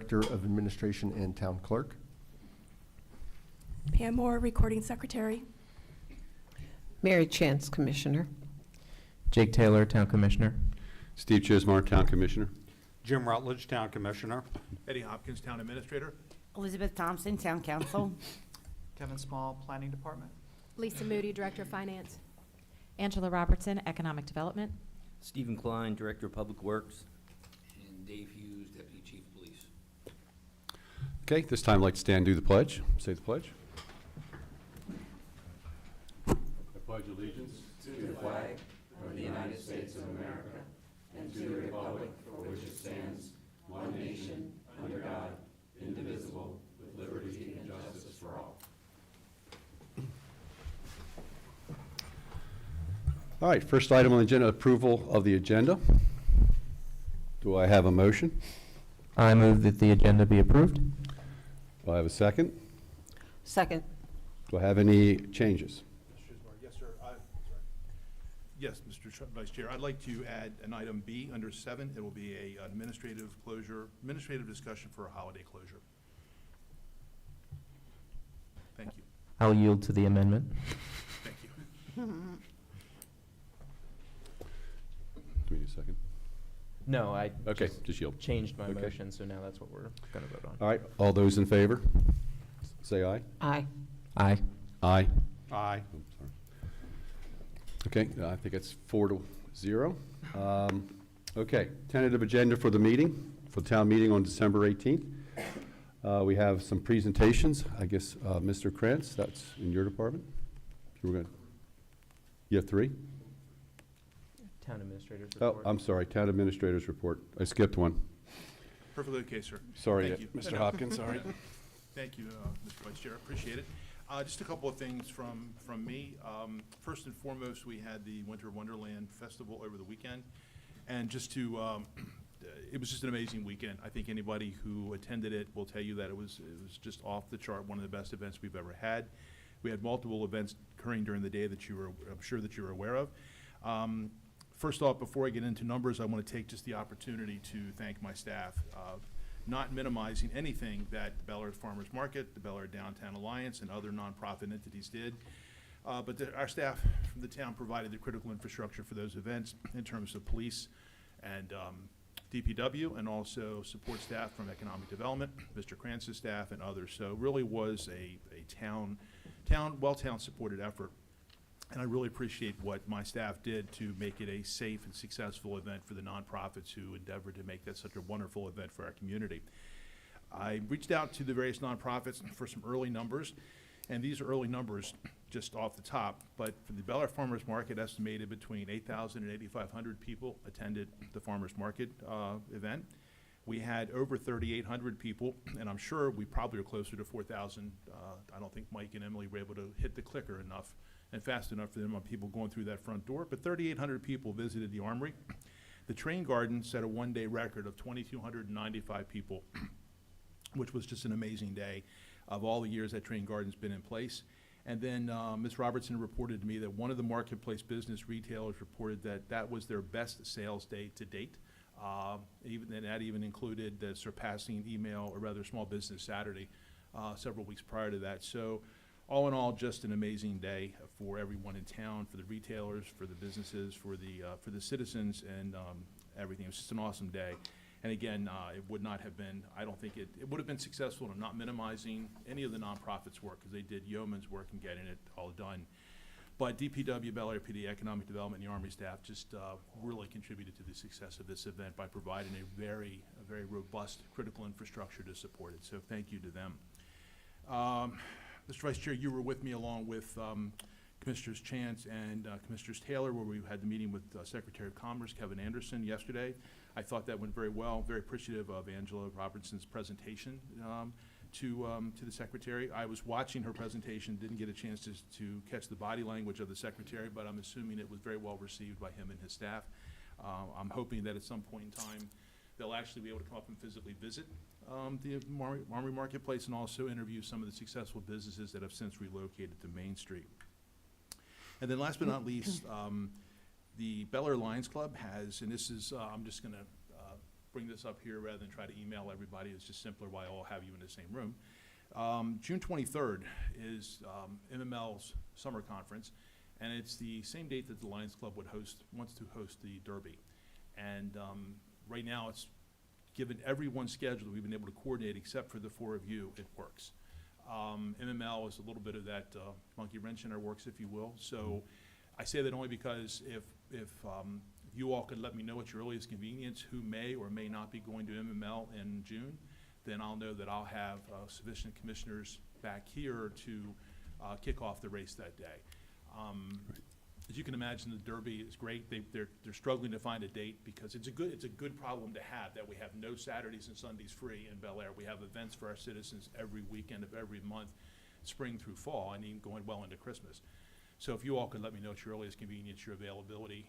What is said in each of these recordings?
Director of Administration and Town Clerk. Pam Moore, Recording Secretary. Mary Chance, Commissioner. Jake Taylor, Town Commissioner. Steve Chismar, Town Commissioner. Jim Rutledge, Town Commissioner. Eddie Hopkins, Town Administrator. Elizabeth Thompson, Town Council. Kevin Small, Planning Department. Lisa Moody, Director of Finance. Angela Robertson, Economic Development. Stephen Klein, Director of Public Works. And Dave Hughes, Deputy Chief of Police. Okay, this time I'd like to stand and do the pledge. Say the pledge. I pledge allegiance to the flag of the United States of America and to the republic for which it stands, one nation, under God, indivisible, with liberty and justice for all. All right, first item on the agenda, approval of the agenda. Do I have a motion? I move that the agenda be approved. Do I have a second? Second. Do I have any changes? Mr. Chismar, yes, sir. Yes, Mr. Vice Chair, I'd like to add an item B under 7. It will be a administrative discussion for a holiday closure. Thank you. I'll yield to the amendment. Thank you. Do we need a second? No, I Okay, just yield. changed my Okay. motion, so now that's what we're going to vote on. All right, all those in favor, say aye. Aye. Aye. Aye. Aye. Oh, sorry. Okay, I think it's 4-0. Okay, tentative agenda for the meeting, for the town meeting on December 18th. We have some presentations. I guess, Mr. Krantz, that's in your department? You have 3? Town Administrator's Oh, report. I'm sorry, Town Administrator's report. I skipped one. Perfectly okay, sir. Sorry, Thank you. Mr. Hopkins, sorry. Thank you, Mr. Vice Chair. Appreciate it. Just a couple of things from me. First and foremost, we had the Winter Wonderland Festival over the weekend. And just to, it was just an amazing weekend. I think anybody who attended it will tell you that it was just off the chart, one of the best events we've ever had. We had multiple events occurring during the day that I'm sure that you're aware of. First off, before I get into numbers, I want to take just the opportunity to thank my staff. Not minimizing anything that the Bel Air Farmers Market, the Bel Air Downtown Alliance, and other nonprofit entities did. But our staff from the town provided the critical infrastructure for those events in terms of police and DPW, and also support staff from Economic Development, Mr. Krantz's staff, and others. So it really was a town-supported effort. And I really appreciate what my staff did to make it a safe and successful event for the nonprofits who endeavored to make that such a wonderful event for our community. I reached out to the various nonprofits for some early numbers, and these are early numbers just off the top, but for the Bel Air Farmers Market, estimated between 8,000 and 8,500 people attended the Farmers Market event. We had over 3,800 people, and I'm sure we probably are closer to 4,000. I don't think Mike and Emily were able to hit the clicker enough and fast enough for them on people going through that front door, but 3,800 people visited the Armory. The Train Garden set a one-day record of 2,295 people, which was just an amazing day of all the years that Train Garden's been in place. And then Ms. Robertson reported to me that one of the marketplace business retailers reported that that was their best sales day to date. And that even included the surpassing email, or rather Small Business Saturday, several weeks prior to that. So all in all, just an amazing day for everyone in town, for the retailers, for the businesses, for the citizens, and everything. It was just an awesome day. And again, it would not have been, I don't think it would have been successful in not minimizing any of the nonprofits' work, because they did yeoman's work in getting it all done. But DPW, Bel Air PD, Economic Development, and the Army staff just really contributed to the success of this event by providing a very robust critical infrastructure to support it. So thank you to them. Mr. Vice Chair, you were with me along with Commissioners Chance and Commissioners Taylor, where we had the meeting with Secretary of Commerce, Kevin Anderson, yesterday. I thought that went very well. Very appreciative of Angela Robertson's presentation to the Secretary. I was watching her presentation, didn't get a chance to catch the body language of the Secretary, but I'm assuming it was very well received by him and his staff. I'm hoping that at some point in time, they'll actually be able to come up and physically visit the Armory Marketplace, and also interview some of the successful businesses that have since relocated to Main Street. And then last but not least, the Bel Air Lions Club has, and this is, I'm just going to bring this up here rather than try to email everybody. It's just simpler why I all have you in the same room. June 23rd is MML's summer conference, and it's the same date that the Lions Club wants to host the Derby. And right now, it's given everyone's schedule, we've been able to coordinate, except for the 4 of you, it works. MML is a little bit of that monkey wrench in our works, if you will. So I say that only because if you all could let me know at your earliest convenience who may or may not be going to MML in June, then I'll know that I'll have sufficient commissioners back here to kick off the race that day. As you can imagine, the Derby is great. They're struggling to find a date because it's a good problem to have, that we have no Saturdays and Sundays free in Bel Air. We have events for our citizens every weekend of every month, spring through fall, and even going well into Christmas. So if you all could let me know at your earliest convenience your availability,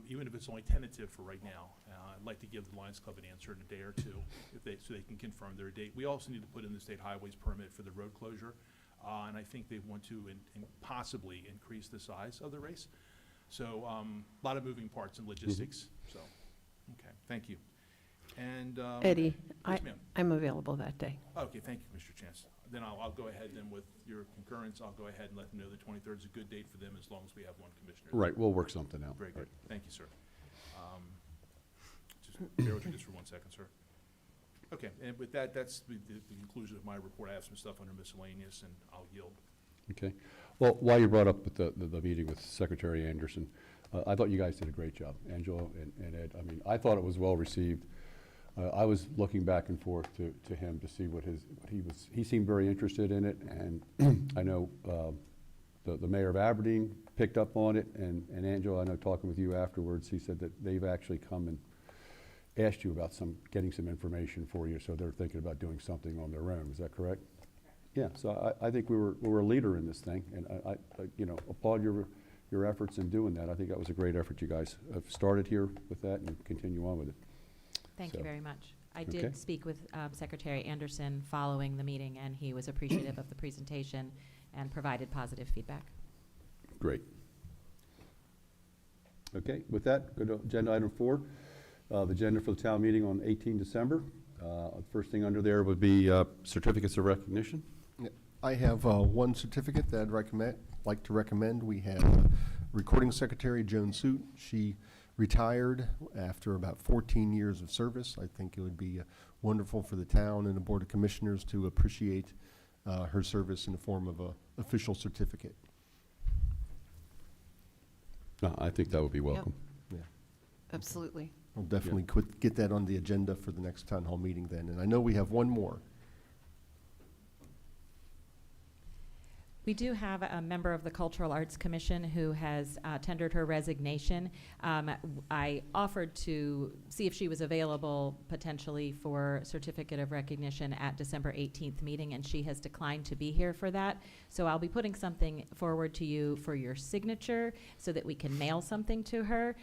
even if it's only tentative for right now, I'd like to give the Lions Club an answer in a day or two so they can confirm their date. We also need to put in the state highways permit for the road closure, and I think they want to possibly increase the size of the race. So a lot of moving parts and logistics. So, okay, thank you. And Eddie, yes, ma'am. I'm available that day. Okay, thank you, Mr. Chance. Then I'll go ahead then with your concurrence. I'll go ahead and let them know the 23rd is a good date for them as long as we have one commissioner. Right, we'll work something out. Very good. Right. Thank you, sir. Just bear with me just for 1 second, sir. Okay, and with that, that's the conclusion of my report. I have some stuff under miscellaneous, and I'll yield. Okay. Well, while you brought up the meeting with Secretary Anderson, I thought you guys did a great job, Angela and Ed. I mean, I thought it was well received. I was looking back and forth to him to see he seemed very interested in it, and I know the mayor of Aberdeen picked up on it, and Angela, I know talking with you afterwards, he said that they've actually come and asked you about getting some information for you, so they're thinking about doing something on their own. Is that correct? Yeah, so I think we were a leader in this thing, and I applaud your efforts in doing that. I think that was a great effort you guys have started here with that and continue on with it. Thank So, you very much. I okay. did speak with Secretary Anderson following the meeting, and he was appreciative of the presentation and provided positive feedback. Great. Okay, with that, go to agenda item 4, the agenda for the town meeting on 18 December. First thing under there would be certificates of recognition. Yeah, I have one certificate that I'd like to recommend. We have Recording Secretary Joan Suit. She retired after about 14 years of service. I think it would be wonderful for the town and the Board of Commissioners to appreciate her service in the form of an official certificate. No, I think that would be welcome. Yeah. Absolutely. I'll definitely get that on the agenda for the next town hall meeting then. And I know we have one more. We do have a member of the Cultural Arts Commission who has tendered her resignation. I offered to see if she was available potentially for certificate of recognition at December 18th meeting, and she has declined to be here for that. So I'll be putting something forward to you for your signature so that we can mail something to her.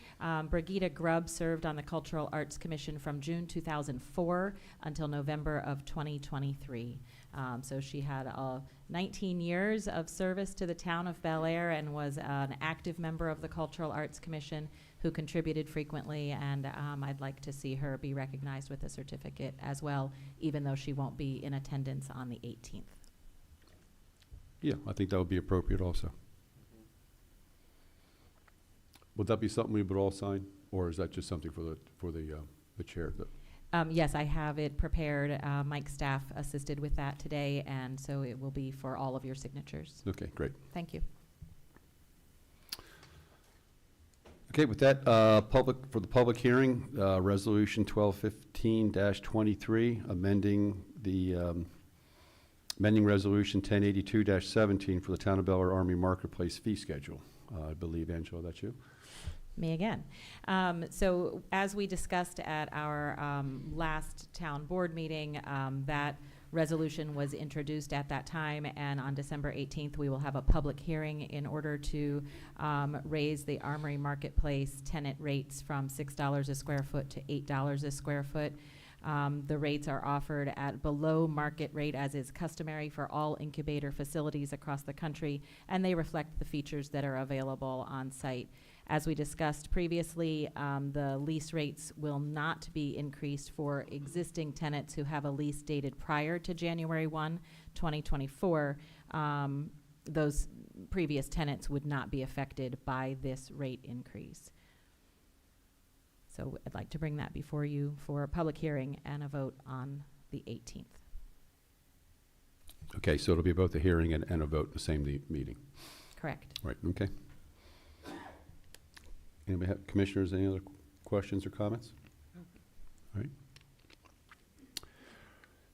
Brigitte Grubb served on the Cultural Arts Commission from June 2004 until November of 2023. So she had 19 years of service to the town of Bel Air and was an active member of the Cultural Arts Commission who contributed frequently, and I'd like to see her be recognized with a certificate as well, even though she won't be in attendance on the 18th. Yeah, I think that would be appropriate also. Would that be something we would all sign, or is that just something for the chair? Yes, I have it prepared. Mike's staff assisted with that today, and so it will be for all of your signatures. Okay, great. Thank you. Okay, with that, for the public hearing, Resolution 1215-23, amending Resolution 1082-17 for the Town of Bel Air Army Marketplace fee schedule. I believe, Angela, that's you. Me again. So as we discussed at our last town board meeting, that resolution was introduced at that time, and on December 18th we will have a public hearing in order to raise the Armory Marketplace tenant rates from $6 a square foot to $8 a square foot. The rates are offered at below market rate, as is customary for all incubator facilities across the country, and they reflect the features that are available on site. As we discussed previously, the lease rates will not be increased for existing tenants who have a lease dated prior to January 1, 2024. Those previous tenants would not be affected by this rate increase. So I'd like to bring that before you for a public hearing and a vote on the 18th. Okay, so it'll be both a hearing and a vote in the same meeting. Correct. Right, okay. Anybody have, commissioners, any other questions or comments? All right.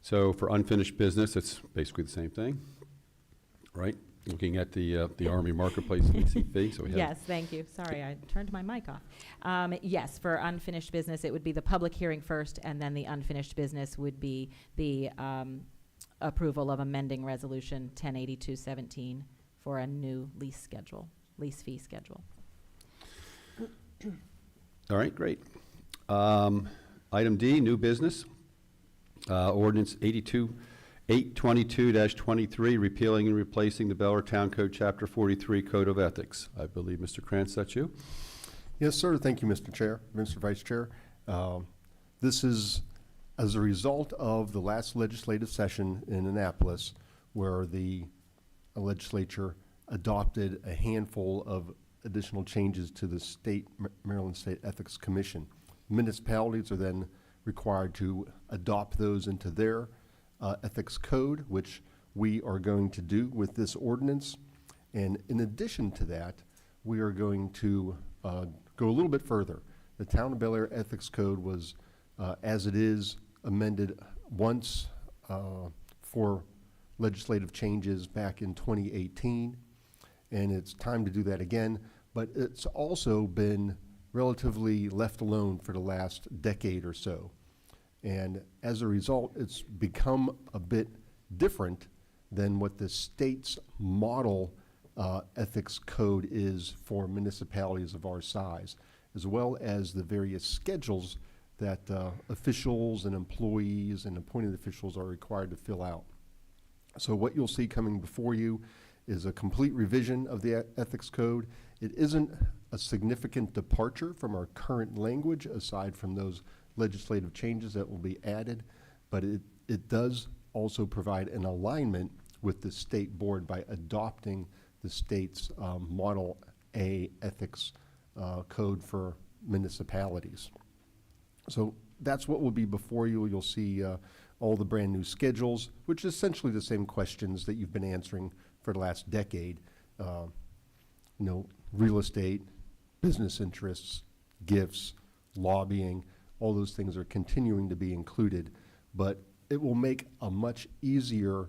So for unfinished business, it's basically the same thing, right? Looking at the Army Marketplace leasing fee, so we have. Yes, thank you. Sorry, I turned my mic off. Yes, for unfinished business, it would be the public hearing first, and then the unfinished business would be the approval of amending Resolution 108217 for a new lease fee schedule. All right, great. Item D, new business. Ordinance 822-23, repealing and replacing the Bel Air Town Code, Chapter 43, Code of Ethics. I believe, Mr. Krantz, that's you? Yes, sir. Thank you, Mr. Chair, Mr. Vice Chair. This is as a result of the last legislative session in Annapolis, where the legislature adopted a handful of additional changes to the Maryland State Ethics Commission. Municipalities are then required to adopt those into their ethics code, which we are going to do with this ordinance. And in addition to that, we are going to go a little bit further. The Town of Bel Air Ethics Code was, as it is, amended once for legislative changes back in 2018, and it's time to do that again. But it's also been relatively left alone for the last decade or so. And as a result, it's become a bit different than what the state's model ethics code is for municipalities of our size, as well as the various schedules that officials and employees and appointed officials are required to fill out. So what you'll see coming before you is a complete revision of the ethics code. It isn't a significant departure from our current language, aside from those legislative changes that will be added, but it does also provide an alignment with the state board by adopting the state's Model A ethics code for municipalities. So that's what will be before you. You'll see all the brand new schedules, which is essentially the same questions that you've been answering for the last decade. Real estate, business interests, gifts, lobbying, all those things are continuing to be included, but it will make a much easier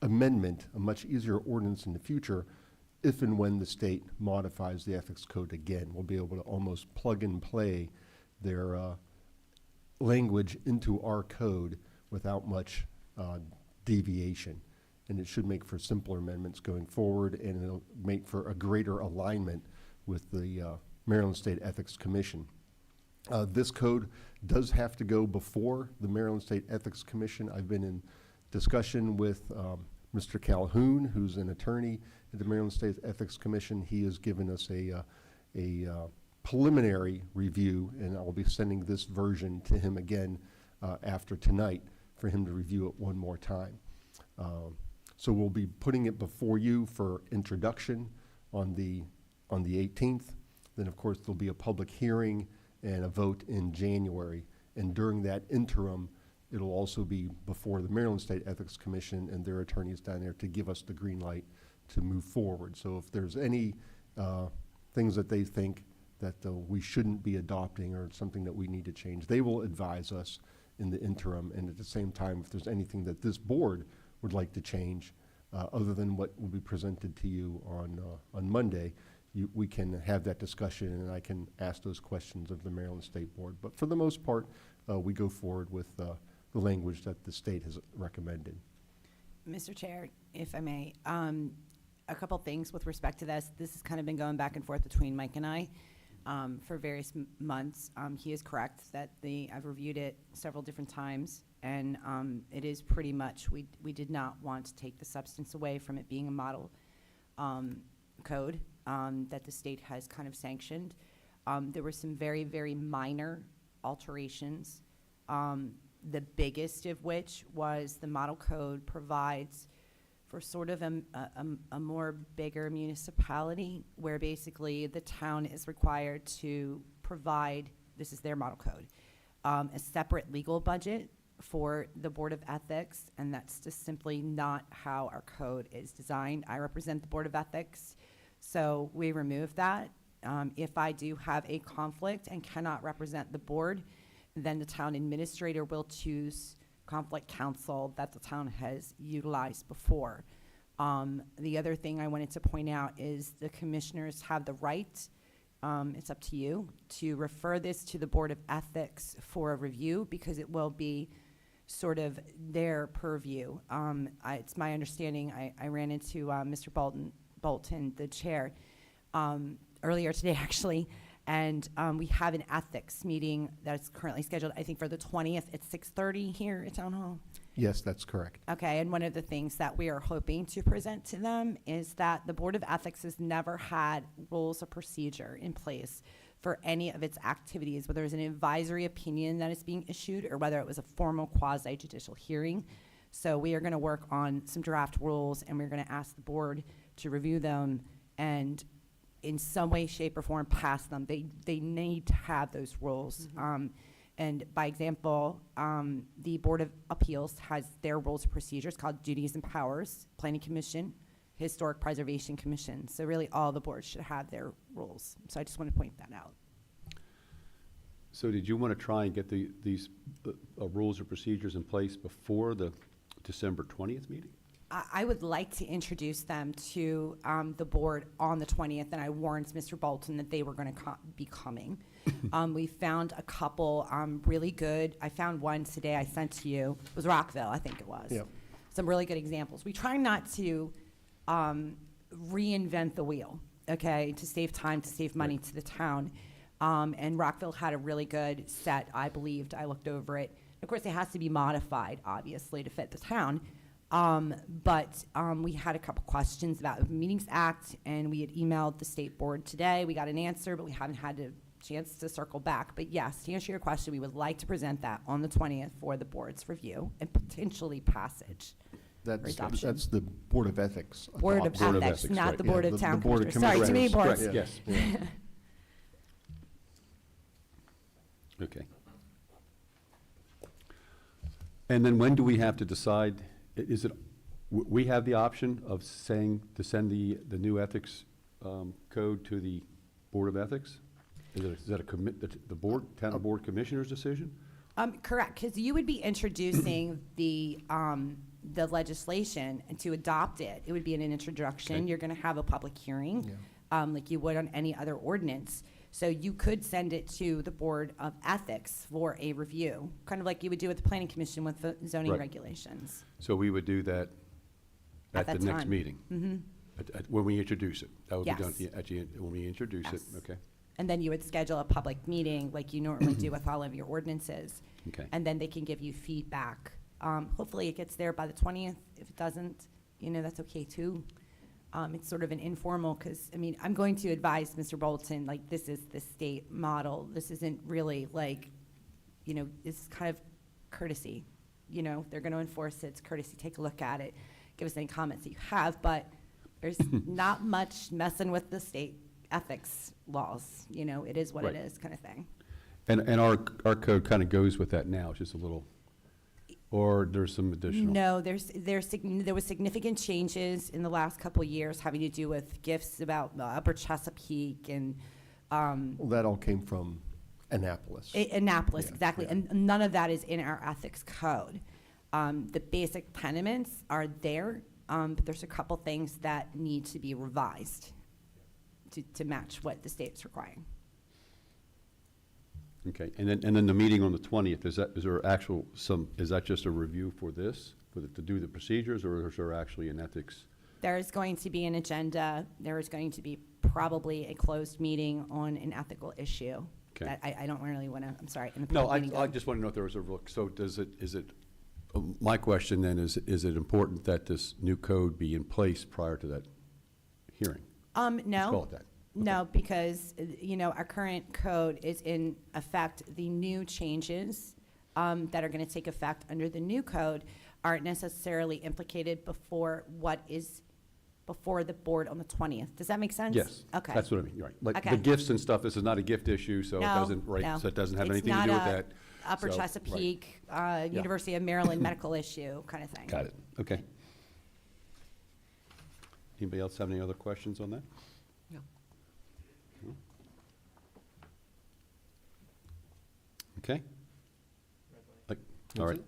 amendment, a much easier ordinance in the future if and when the state modifies the ethics code again. We'll be able to almost plug and play their language into our code without much deviation. And it should make for simpler amendments going forward, and it'll make for a greater alignment with the Maryland State Ethics Commission. This code does have to go before the Maryland State Ethics Commission. I've been in discussion with Mr. Calhoun, who's an attorney at the Maryland State Ethics Commission. He has given us a preliminary review, and I'll be sending this version to him again after tonight for him to review it one more time. So we'll be putting it before you for introduction on the 18th. Then, of course, there'll be a public hearing and a vote in January. And during that interim, it'll also be before the Maryland State Ethics Commission and their attorneys down there to give us the green light to move forward. So if there's any things that they think that we shouldn't be adopting or something that we need to change, they will advise us in the interim. And at the same time, if there's anything that this board would like to change, other than what will be presented to you on Monday, we can have that discussion, and I can ask those questions of the Maryland State Board. But for the most part, we go forward with the language that the state has recommended. Mr. Chair, if I may, a couple things with respect to this. This has kind of been going back and forth between Mike and I for various months. He is correct that I've reviewed it several different times, and it is pretty much, we did not want to take the substance away from it being a model code. that the state has kind of sanctioned. There were some very, very minor alterations. The biggest of which was the model code provides for sort of a more bigger municipality where basically the town is required to provide, this is their model code, a separate legal budget for the Board of Ethics, and that's just simply not how our code is designed. I represent the Board of Ethics, so we remove that. If I do have a conflict and cannot represent the board, then the town administrator will choose conflict counsel that the town has utilized before. The other thing I wanted to point out is the commissioners have the right, it's up to you, to refer this to the Board of Ethics for a review because it will be sort of their purview. It's my understanding, I ran into Mr. Bolton, the chair, earlier today actually, and we have an ethics meeting that's currently scheduled, I think for the 20th at 6:30 here at Town Hall. Yes, that's correct. Okay, and one of the things that we are hoping to present to them is that the Board of Ethics has never had rules of procedure in place for any of its activities, whether it's an advisory opinion that is being issued or whether it was a formal quasi-judicial hearing. So we are going to work on some draft rules, and we're going to ask the board to review them and in some way, shape, or form pass them. They need to have those rules. And by example, the Board of Appeals has their rules of procedures called Duties and Powers, Planning Commission, Historic Preservation Commission. So really all the boards should have their rules. So I just want to point that out. So did you want to try and get these rules or procedures in place before the December 20th meeting? I would like to introduce them to the board on the 20th, and I warned Mr. Bolton that they were going to be coming. We found a couple really good. I found one today I sent to you. It was Rockville, I think it was. Yep. Some really good examples. We try not to reinvent the wheel, okay, to save time, to save money to the town. And Rockville had a really good set, I believed. I looked over it. Of course, it has to be modified, obviously, to fit the town. But we had a couple questions about the Meetings Act, and we had emailed the state board today. We got an answer, but we haven't had a chance to circle back. But yes, to answer your question, we would like to present that on the 20th for the board's review and potentially passage. That's the Board of Ethics. Board of adoption. Board of Ethics, Ethics, not right. the Yeah, Board of the Town Board of Commissioners. Sorry, too many boards. Correct, yes. Yeah. Okay. And then when do we have to decide, is it, we have the option of saying to send the new ethics code to the Board of Ethics? Is that the board, town board commissioner's decision? Correct, because you would be introducing the legislation, and to adopt it, it would be an introduction. Okay. You're going to have a public hearing, like you would on any other ordinance. So you could send it to the Board of Ethics for a review, kind of like you would do with the Planning Commission with the zoning Right. regulations. So we would do that At at the that next time. meeting? When we introduce it? That would be done Yes. when we introduce it, Yes. okay? And then you would schedule a public meeting like you normally do with all of your ordinances. Okay. And then they can give you feedback. Hopefully it gets there by the 20th. If it doesn't, that's okay too. It's sort of an informal, because, I'm going to advise Mr. Bolton, like, this is the state model. This isn't really like, it's kind of courtesy. They're going to enforce it. It's courtesy. Take a look at it. Give us any comments that you have, but there's not much messing with the state ethics laws. It is what it Right. is, kind of thing. And our code kind of goes with that now, it's just a little, or there's some additional? No, there was significant changes in the last couple of years having to do with gifts about Upper Chesapeake and Well, that all came from Annapolis. Annapolis, Yeah, exactly. yeah. And none of that is in our ethics code. The basic tenements are there, but there's a couple things that need to be revised to match what the state's requiring. Okay, and then the meeting on the 20th, is that just a review for this, to do the procedures, or is there actually an ethics? There's going to be an agenda. There is going to be probably a closed meeting on an ethical issue. Okay. That I don't really want to, I'm sorry. in the No, public meeting. I just want to know if there was a look, so my question then is it important that this new code be in place prior to that hearing? Let's No. call it that. No, because, our current code is in effect. The new changes that are going to take effect under the new code aren't necessarily implicated before before the board on the 20th. Does that make sense? Yes. Okay. That's what I mean, you're right. Like Okay. the gifts and stuff, this is not a gift issue, so it No, doesn't, right, no. so it doesn't have It's anything to do with not a that. Upper So, right. Chesapeake, University of Maryland medical issue kind of thing. Got it, okay. Anybody else have any other questions on that? No. No? Okay. Like, all right.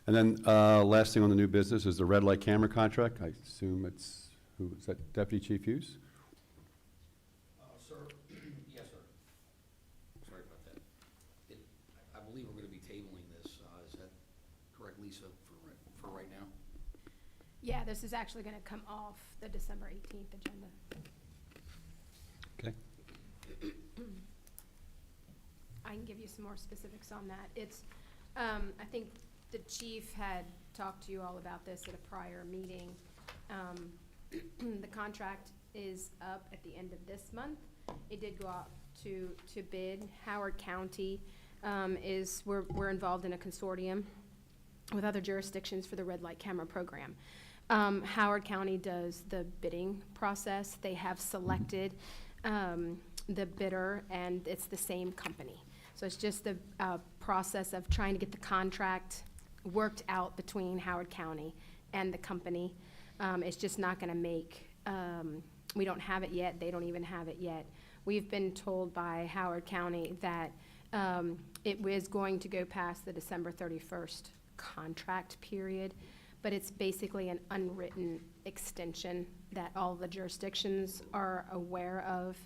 And then, last thing on the new business is the red light camera contract. I assume it's, who, is that Deputy Chief Hughes? Sir, yes, sir. Sorry about that. I believe we're gonna be tabling this, is that correct, Lisa, for right now? Yeah, this is actually going to come off the December 18th agenda. Okay. I can give you some more specifics on that. It's, I think the chief had talked to you all about this at a prior meeting. The contract is up at the end of this month. It did go out to bid. Howard County we're involved in a consortium with other jurisdictions for the red light camera program. Howard County does the bidding process. They have selected the bidder, and it's the same company. So it's just the process of trying to get the contract worked out between Howard County and the company. It's just not going to make, we don't have it yet. They don't even have it yet. We've been told by Howard County that it was going to go past the December 31st contract period, but it's basically an unwritten extension that all the jurisdictions are aware of,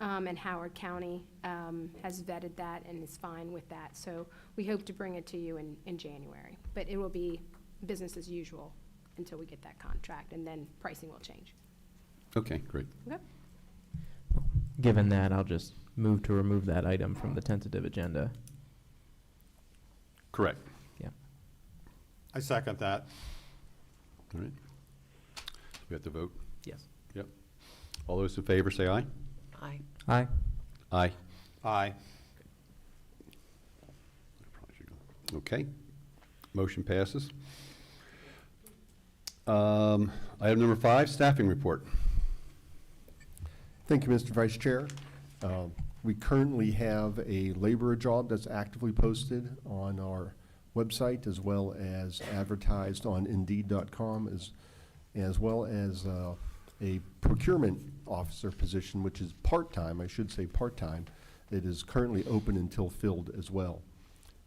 and Howard County has vetted that and is fine with that. So we hope to bring it to you in January, but it will be business as usual until we get that contract, and then pricing will change. Okay, great. Okay. Given that, I'll just move to remove that item from the tentative agenda. Correct. Yeah. I second that. All right. We have to vote? Yes. Yep. All those in favor say aye. Aye. Aye. Aye. Aye. Okay. Motion passes. Item number 5, staffing report. Thank you, Mr. Vice Chair. We currently have a laborer job that's actively posted on our website, as well as advertised on Indeed.com, as well as a procurement officer position, which is part-time, I should say part-time. It is currently open until filled as well.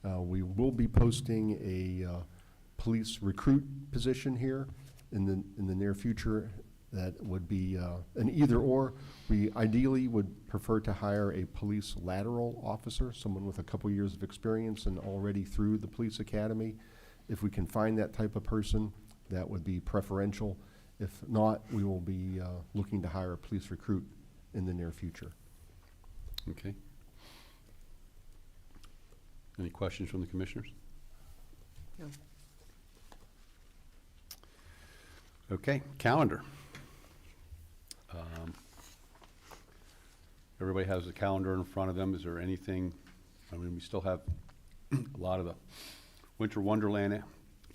We will be posting a police recruit position here in the near future. That would be an either-or. We ideally would prefer to hire a police lateral officer, someone with a couple years of experience and already through the police academy. If we can find that type of person, that would be preferential. If not, we will be looking to hire a police recruit in the near future. Okay. Any questions from the commissioners? No. Okay, calendar. Everybody has a calendar in front of them. Is there anything, I mean, we still have a lot of the Winter Wonderland,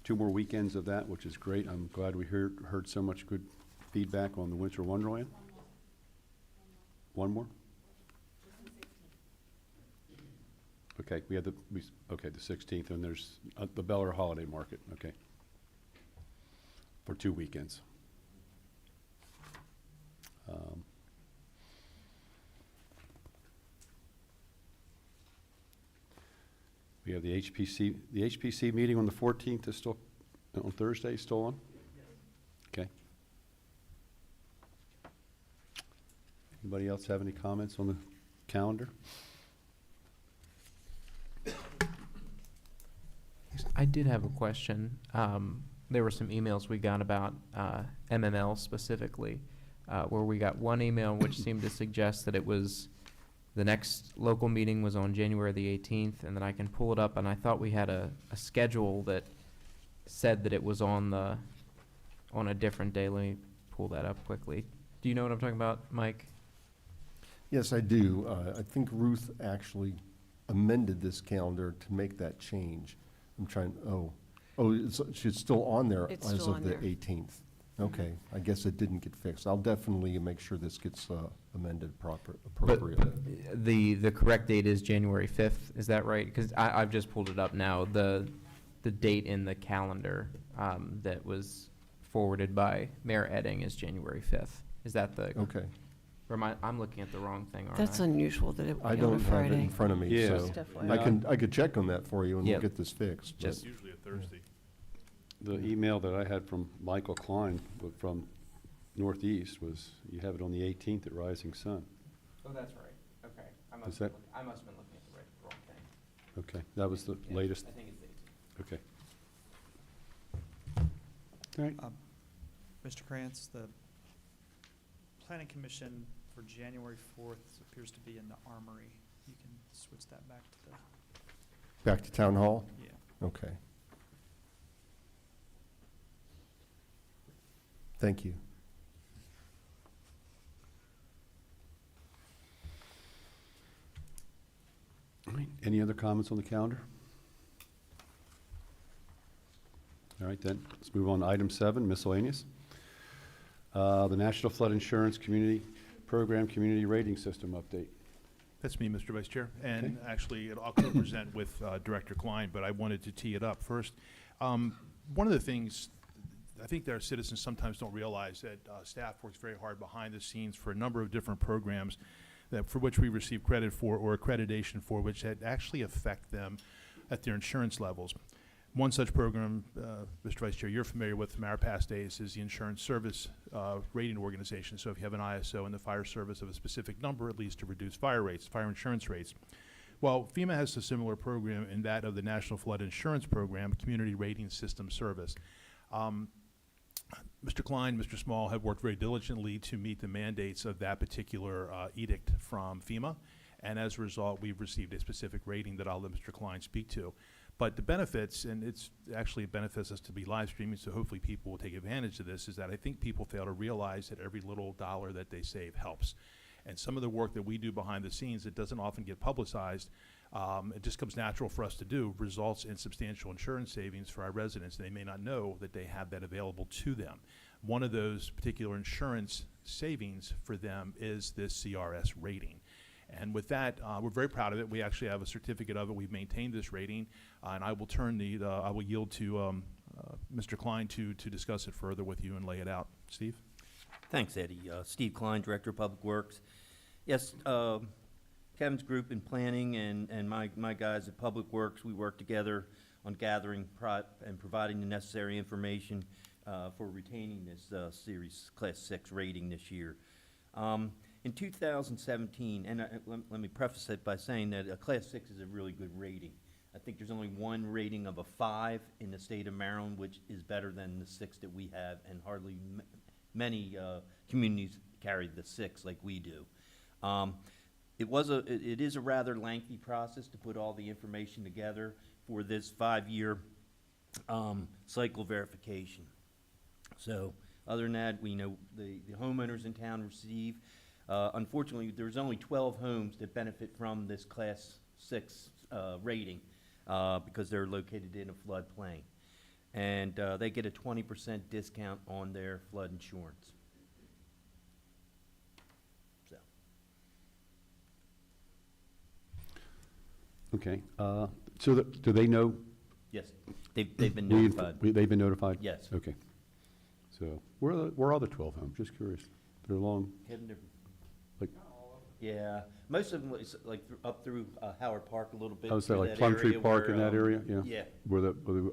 2 more weekends of that, which is great. I'm glad we heard so much good feedback on the Winter Wonderland. One more? Okay, we had the 16th, and there's the Bel Air Holiday Market, okay, for 2 weekends. We have the HPC meeting on the 14th is still, on Thursday, still on? Okay. Anybody else have any comments on the calendar? I did have a question. There were some emails we got about MML specifically, where we got one email which seemed to suggest that it was the next local meeting was on January the 18th, and that I can pull it up, and I thought we had a schedule that said that it was on a different day. Let me pull that up quickly. Do you know what I'm talking about, Mike? Yes, I do. I think Ruth actually amended this calendar to make that change. I'm trying, she's still on there It's as still of on the there. 18th. Okay, I guess it didn't get fixed. I'll definitely make sure this gets amended appropriately. The correct date is January 5th, is that right? Because I've just pulled it up now. The date in the calendar that was forwarded by Mayor Edding is January 5th. Is that the, Okay. or I'm looking at the wrong thing, aren't That's I? unusual that it would I be on a don't have it Friday. in front of me, Yeah. so Definitely. I could check on that for you and we'll Yep. get this fixed. but- Just- It's usually a Thursday. The email that I had from Michael Klein from Northeast was, you have it on the 18th at Rising Sun. Oh, that's right. Okay. I Is must that- have been looking at the wrong thing. Okay, that was the Yeah, latest? I think it's the 18th. Okay. All right, Mr. Krantz, the Planning Commission for January 4th appears to be in the Armory. You can switch that back to the, Back to Town Hall? yeah. Okay. Thank you. all right, any other comments on the calendar? All right, then, let's move on to item 7, miscellaneous. The National Flood Insurance Community Program Community Rating System update. That's me, Mr. Vice Chair. And actually, I'll co-present with Director Klein, but I wanted to tee it up first. One of the things I think that our citizens sometimes don't realize that staff works very hard behind the scenes for a number of different programs that for which we receive credit for or accreditation for, which that actually affect them at their insurance levels. One such program, Mr. Vice Chair, you're familiar with from our past days, is the Insurance Service Rating Organization. So if you have an ISO in the fire service of a specific number, it leads to reduced fire rates, fire insurance rates. Well, FEMA has a similar program in that of the National Flood Insurance Program, Community Rating System Service. Mr. Klein, Mr. Small have worked very diligently to meet the mandates of that particular edict from FEMA. And as a result, we've received a specific rating that I'll let Mr. Klein speak to. But the benefits, and it's actually benefits us to be live streaming, so hopefully people will take advantage of this, is that I think people fail to realize that every little dollar that they save helps. And some of the work that we do behind the scenes that doesn't often get publicized, it just comes natural for us to do, results in substantial insurance savings for our residents. They may not know that they have that available to them. One of those particular insurance savings for them is this CRS rating. And with that, we're very proud of it. We actually have a certificate of it. We've maintained this rating, and I will turn I will yield to Mr. Klein to discuss it further with you and lay it out. Steve? Thanks, Eddie. Steve Klein, Director of Public Works. Yes, Kevin's group in planning and my guys at Public Works, we work together on gathering and providing the necessary information for retaining this Series Class 6 rating this year. In 2017, and let me preface it by saying that a Class 6 is a really good rating. I think there's only one rating of a 5 in the state of Maryland, which is better than the 6 that we have, and hardly many communities carry the 6 like we do. It is a rather lengthy process to put all the information together for this 5-year cycle verification. So other than that, we know the homeowners in town receive. Unfortunately, there's only 12 homes that benefit from this Class 6 rating because they're located in a floodplain. And they get a 20% discount on their flood insurance. So. Okay, so do they know? Yes, they've been notified. They've been notified? Yes. Okay. So where are the 12 homes? Just curious. They're along, like, Yeah, most of them is like up through Howard Park a little bit. oh, so through like that Plum Tree area Park where, in that area? Yeah. Yeah. Where they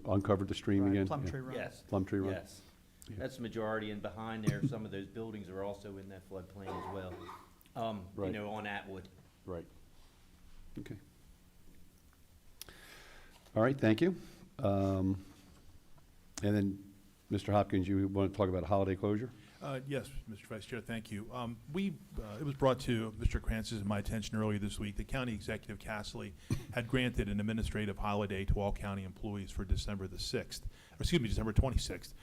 uncovered the stream Right, again? Plum Yeah. Tree Road. Yes. Plum Tree Road? Yes. Yeah. That's the majority, and behind there, some of those buildings are also in that floodplain as well. Right. You know, on Atwood. Right. Okay. All right, thank you. And then, Mr. Hopkins, you want to talk about holiday closure? Yes, Mr. Vice Chair, thank you. It was brought to Mr. Kranz's and my attention earlier this week. The County Executive Casserly had granted an administrative holiday to all county employees for December the 6th, or excuse me, December 26th.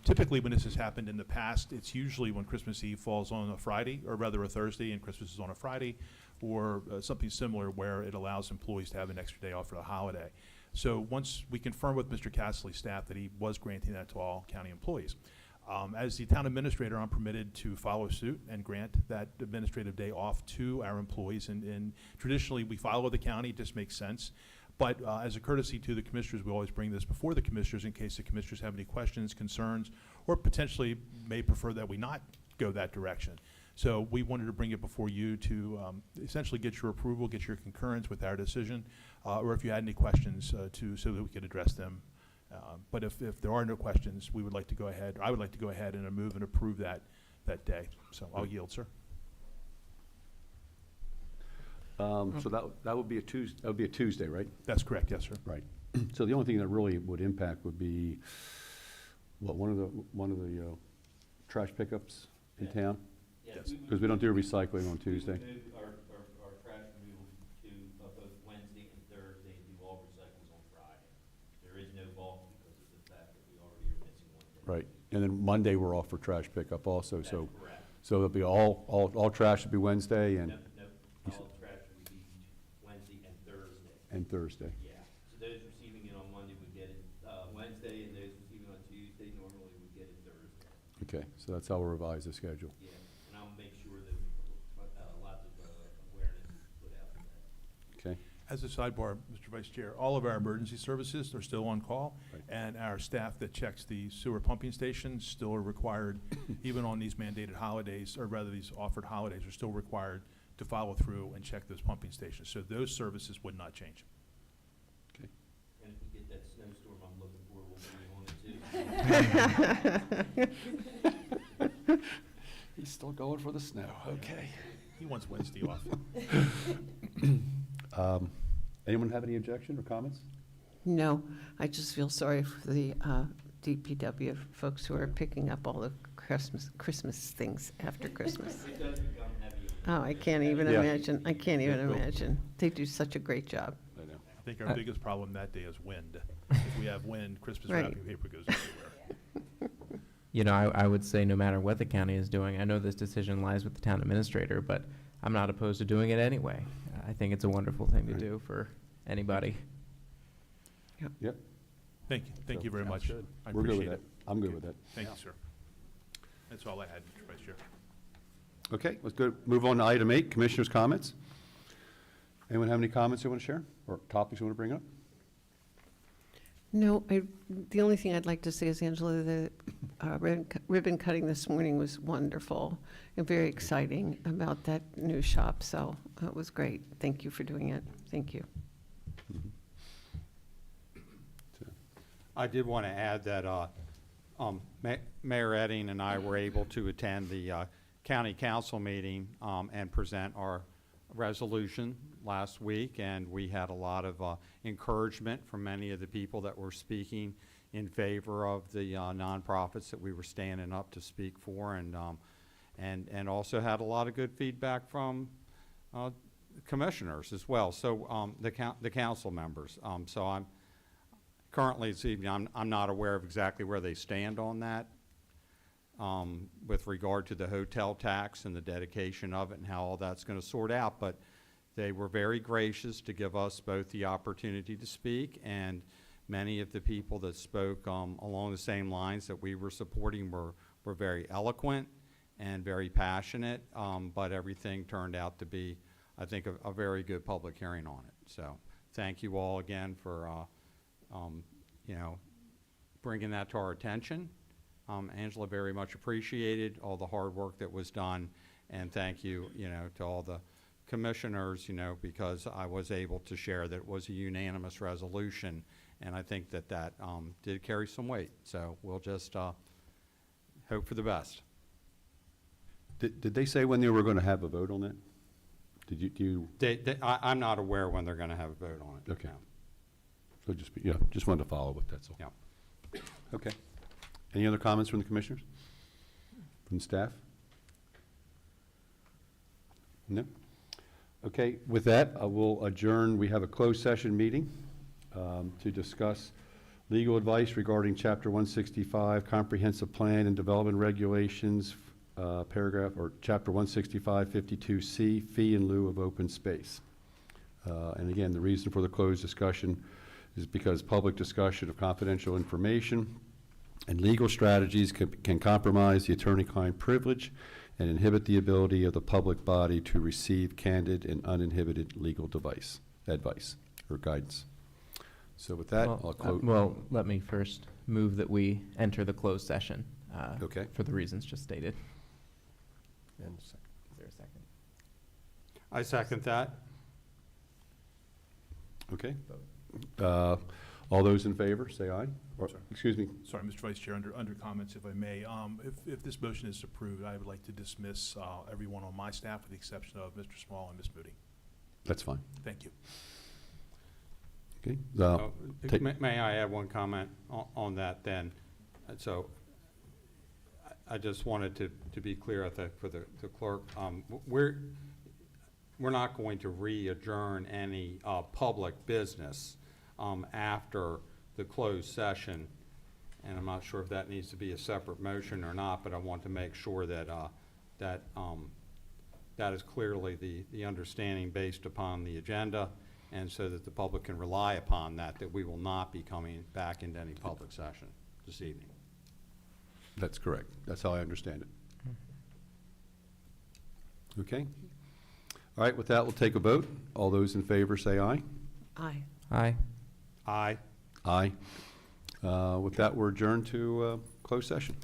Typically, when this has happened in the past, it's usually when Christmas Eve falls on a Friday, or rather a Thursday, and Christmas is on a Friday, or something similar where it allows employees to have an extra day off for the holiday. So once we confirm with Mr. Castley's staff that he was granting that to all county employees. As the town administrator, I'm permitted to follow suit and grant that administrative day off to our employees. And traditionally, we follow the county, it just makes sense. But as a courtesy to the commissioners, we always bring this before the commissioners in case the commissioners have any questions, concerns, or potentially may prefer that we not go that direction. So we wanted to bring it before you to essentially get your approval, get your concurrence with our decision, or if you had any questions so that we could address them. But if there are no questions, we would like to go ahead, I would like to go ahead and move and approve that day. So I'll yield, sir. So that would be a Tuesday, right? That's correct, yes, sir. Right. So the only thing that really would impact would be, what, one of the trash pickups in town? Yes. Because we don't do recycling on Tuesday. We moved our trash removal to both Wednesday and Thursday and do all recycles on Friday. There is no bulk because of the fact that we already are missing one day. Right. And then Monday, we're off for trash pickup also, That's so. correct. So it'll be all trash will be Wednesday and. Nope, all trash would be Wednesday and Thursday. And Thursday. Yeah, so those receiving it on Monday would get it Wednesday, and those receiving on Tuesday normally would get it Thursday. Okay, so that's how we'll revise the schedule. Yeah, and I'll make sure that lots of awareness is put out for that. Okay, As a sidebar, Mr. Vice Chair, all of our emergency services are still on call, Right. and our staff that checks the sewer pumping stations still are required, even on these mandated holidays, or rather these offered holidays, are still required to follow through and check those pumping stations. So those services would not change. okay. And if we get that snowstorm I'm looking for, we'll be on it too. He's still going for the snow, okay. He wants Wednesday off. Anyone have any objection or comments? No, I just feel sorry for the DPW folks who are picking up all the Christmas things after Christmas. It does become heavy. Oh, I can't even Yeah. imagine. I can't even Yeah, cool. imagine. They do such a great job. I know. I think our biggest problem that day is wind. If we have wind, Christmas Right. wrapping paper goes everywhere. You know, I would say no matter what the county is doing, I know this decision lies with the town administrator, but I'm not opposed to doing it anyway. I think it's a wonderful thing to Right. do for anybody. Yep. Thank you very Sounds much. good. I We're good appreciate with it. that. I'm good with that. Thank you, sir. That's all I had, Mr. Vice Chair. Okay, let's go, move on to item 8, commissioners' comments. Anyone have any comments they want to share, or topics you want to bring up? No, the only thing I'd like to say is, Angela, the ribbon cutting this morning was wonderful and very exciting about that new shop, so it was great. Thank you for doing it. Thank you. I did want to add that Mayor Edding and I were able to attend the county council meeting and present our resolution last week, and we had a lot of encouragement from many of the people that were speaking in favor of the nonprofits that we were standing up to speak for, and also had a lot of good feedback from commissioners as well. So the council members. So I'm currently this evening, I'm not aware of exactly where they stand on that with regard to the hotel tax and the dedication of it and how all that's going to sort out. But they were very gracious to give us both the opportunity to speak, and many of the people that spoke along the same lines that we were supporting were very eloquent and very passionate, but everything turned out to be, I think, a very good public hearing on it. So thank you all again for bringing that to our attention. Angela, very much appreciated all the hard work that was done, and thank you, to all the commissioners, because I was able to share that it was a unanimous resolution, and I think that did carry some weight. So we'll just hope for the best. Did they say when they were going to have a vote on that? Did you? I'm not aware when they're going to have a vote on it. Okay. No. So just wanted to follow with that, that's all. Yeah. Okay. Any other comments from the commissioners? From the staff? No? Okay, with that, I will adjourn. We have a closed session meeting to discuss Legal advice regarding Chapter 165 Comprehensive Plan and Development Regulations, paragraph, or Chapter 165, 52C, Fee in lieu of open space. And again, the reason for the closed discussion is because public discussion of confidential information and legal strategies can compromise the attorney-client privilege and inhibit the ability of the public body to receive candid and uninhibited legal advice or guidance. So with that, I'll close. Well, let me first move that we enter the closed session. Okay. For the reasons just stated. And second. Is there a second? I second that. Okay. All those in favor, say aye. Or, Sorry. excuse me. Sorry, Mr. Vice Chair, under comments, if I may. If this motion is approved, I would like to dismiss everyone on my staff with the exception of Mr. Small and Ms. Moody. That's fine. Thank you. Okay. May I add one comment on that then? So I just wanted to be clear, I think, for the clerk. We're not going to re-adjourn any public business after the closed session. And I'm not sure if that needs to be a separate motion or not, but I want to make sure that that is clearly the understanding based upon the agenda, and so that the public can rely upon that we will not be coming back into any public session this evening. That's correct. That's how I understand it. Okay. All right, with that, we'll take a vote. All those in favor say aye. Aye. Aye. Aye. Aye. With that, we're adjourned to closed session.